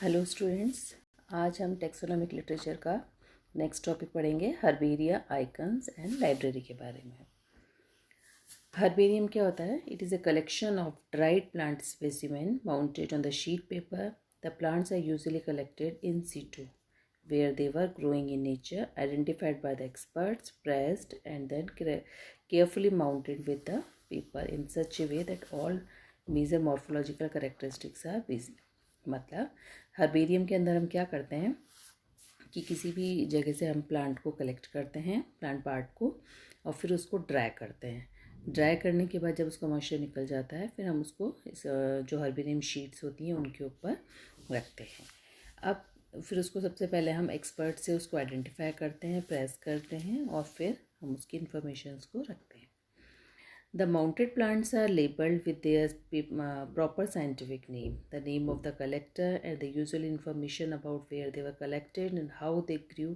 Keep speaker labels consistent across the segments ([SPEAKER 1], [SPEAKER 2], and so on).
[SPEAKER 1] Hello students, आज हम taxonomic literature का नेक्स्ट टॉपिक पढ़ेंगे हर्बेरिया, आइकन्स एंड लाइब्रेरी के बारे में। हर्बेरियम क्या होता है? It is a collection of dried plant specimen mounted on the sheet paper. The plants are usually collected in situ where they were growing in nature, identified by the experts, pressed and then carefully mounted with the paper in such a way that all major morphological characteristics are visible। मतलब herbarium के अंदर हम क्या करते हैं कि किसी भी जगह से हम प्लांट को कलेक्ट करते हैं, प्लांट पार्ट को, और फिर उसको ड्राई करते हैं। ड्राई करने के बाद जब उसका मॉइस्चर निकल जाता है, फिर हम उसको जो हर्बेरियम शीट्स होती हैं उनके ऊपर रखते हैं। अब फिर उसको सबसे पहले हम एक्सपर्ट से उसको आइडेंटिफाई करते हैं, प्रेस करते हैं और फिर हम उसकी इन्फॉर्मेशंस को रखते हैं। The mounted plants are labeled with their proper scientific name, the name of the collector, and the usual information about where they were collected and how they grew,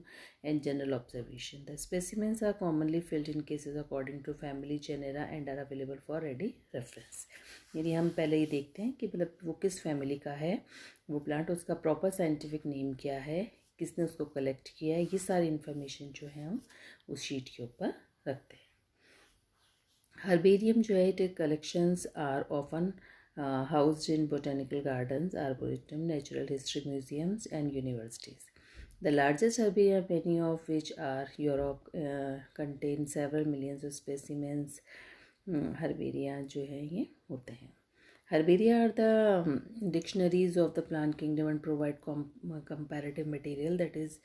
[SPEAKER 1] and general observation. The specimens are commonly filled in cases according to family genera and are available for ready reference. यानी हम पहले ही देखते हैं कि मतलब वो किस family का है वो प्लांट, उसका प्रॉपर साइंटिफिक नेम क्या है, किसने उसको कलेक्ट किया है, ये सारी इन्फॉर्मेशन जो है हम उस शीट के ऊपर रखते हैं। Herbarium zoetic collections are often housed in botanical gardens, arboretum, natural history museums, and universities. The largest herbarium, many of which are Europe, contain several millions of specimens. Herbaria जो है ये होते हैं। Herbaria are the dictionaries of the plant kingdom and provide comparative material that is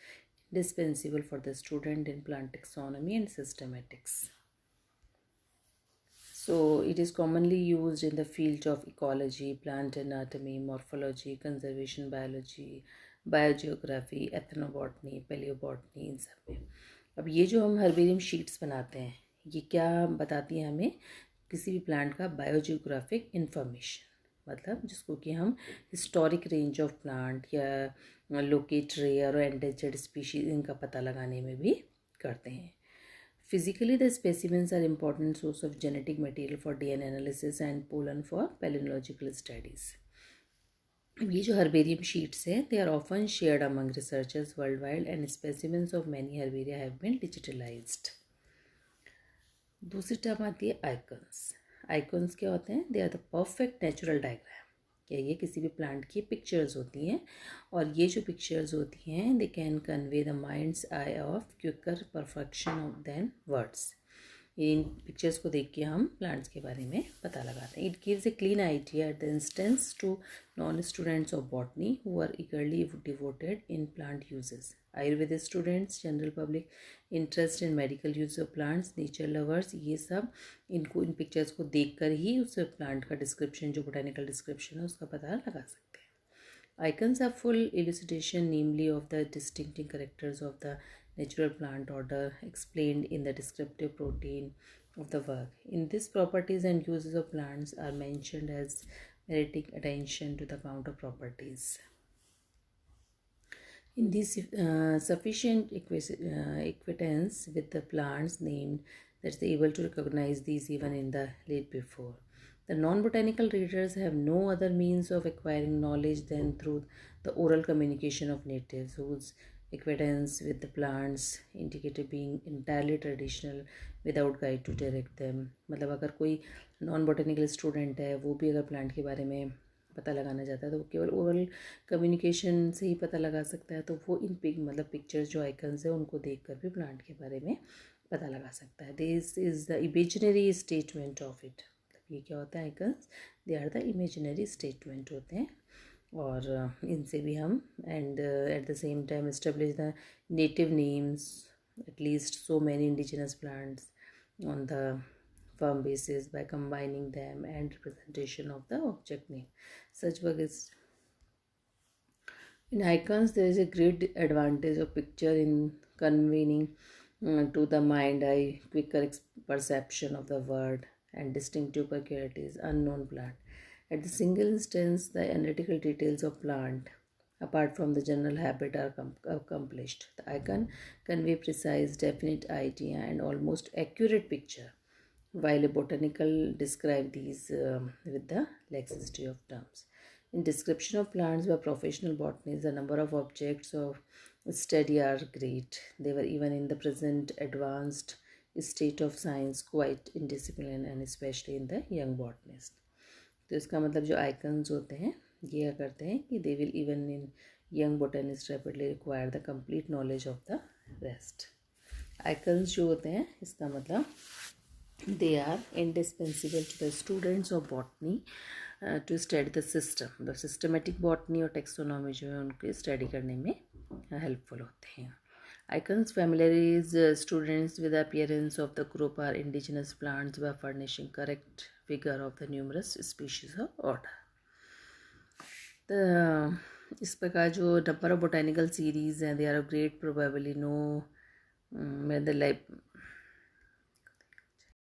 [SPEAKER 1] indispensable for the student in plant taxonomy and systematics. So it is commonly used in the field of ecology, plant anatomy, morphology, conservation biology, biogeography, ethnobotany, paleobotany, इन सब में। अब ये जो हम herbarium sheets बनाते हैं, ये क्या बताती हैं हमें? किसी भी प्लांट का बायोजियोग्राफिक इंफॉर्मेशन, मतलब जिसको कि हम हिस्टोरिक रेंज ऑफ प्लांट या लोकेट रेयर और एंडेंजर्ड स्पीशीज इनका पता लगाने में भी करते हैं। Physically, the specimens are important source of genetic material for DNA analysis and pollen for palynological studies. ये जो हर्बेरियम शीट्स हैं, they are often shared among researchers worldwide and specimens of many herbaria have been digitalized. दूसरी term आती है icons. Icons क्या होते हैं? They are the perfect natural diagram. क्या ये किसी भी प्लांट की पिक्चर्स होती हैं, और ये जो पिक्चर्स होती हैं they can convey the mind's eye of quicker perfection of than words. इन पिक्चर्स को देख के हम प्लांट्स के बारे में पता लगाते हैं। It gives a clean idea at the instance to non students of botany who are eagerly devoted in plant uses, Ayurvedic students, general public interest in medical use of plants, nature lovers, ये सब इनको इन pictures को देखकर ही उस plant का description, जो botanical description है, उसका पता लगा सकते हैं। Icons are full elucidation, namely of the distinctive characters of the natural plant order explained in the descriptive protein of the work. In this, properties and uses of plants are mentioned as meriting attention to the counter properties. In this sufficient acquaintance with the plants named that they are able to recognize these even in the late before. The non-botanical readers have no other means of acquiring knowledge than through the oral communication of natives, whose acquaintance with the plants indicated being entirely traditional without guide to direct them. मतलब अगर कोई non botanical student है, वो भी अगर plant के बारे में पता लगाना चाहता है तो वो केवल ओरल कम्युनिकेशन से ही पता लगा सकता है। तो वो इन पिक्चर्स जो आइकन्स है उनको देखकर भी प्लांट के बारे में पता लगा सकता है। This is the imaginary statement of it. ये क्या होता है? Icons they are the imaginary statement होते हैं, और इनसे भी हम and at the same time establish the native names at least so many indigenous plants on the firm basis by combining them and representation of the object name. Such work is in icons. There is a great advantage of picture in conveying to the mind eye quicker perception of the word and distinctive peculiarities unknown plant. At the single instance, the analytical details of plant apart from the general habit are accomplished. The icon convey precise, definite idea and almost accurate picture, while a botanical describe these with the laxity of terms. In description of plants by professional botanists, the number of objects of study are great. They were even in the present advanced state of science quite indisciplined and especially in the young botanist. तो इसका मतलब जो icons होते हैं ये क्या करते हैं कि they will even in young botanist rapidly require the complete knowledge of the rest. Icons जो होते हैं इसका मतलब they are indispensable to the students of botany to study the system. The systematic botany और टेक्सोनॉमी जो है उनके study करने में हेल्पफुल होते हैं. Icons familiarize students with the appearance of the group or indigenous plants by furnishing correct figure of the numerous species of order. इस प्रकार जो number of botanical series हैं they are of great probably no the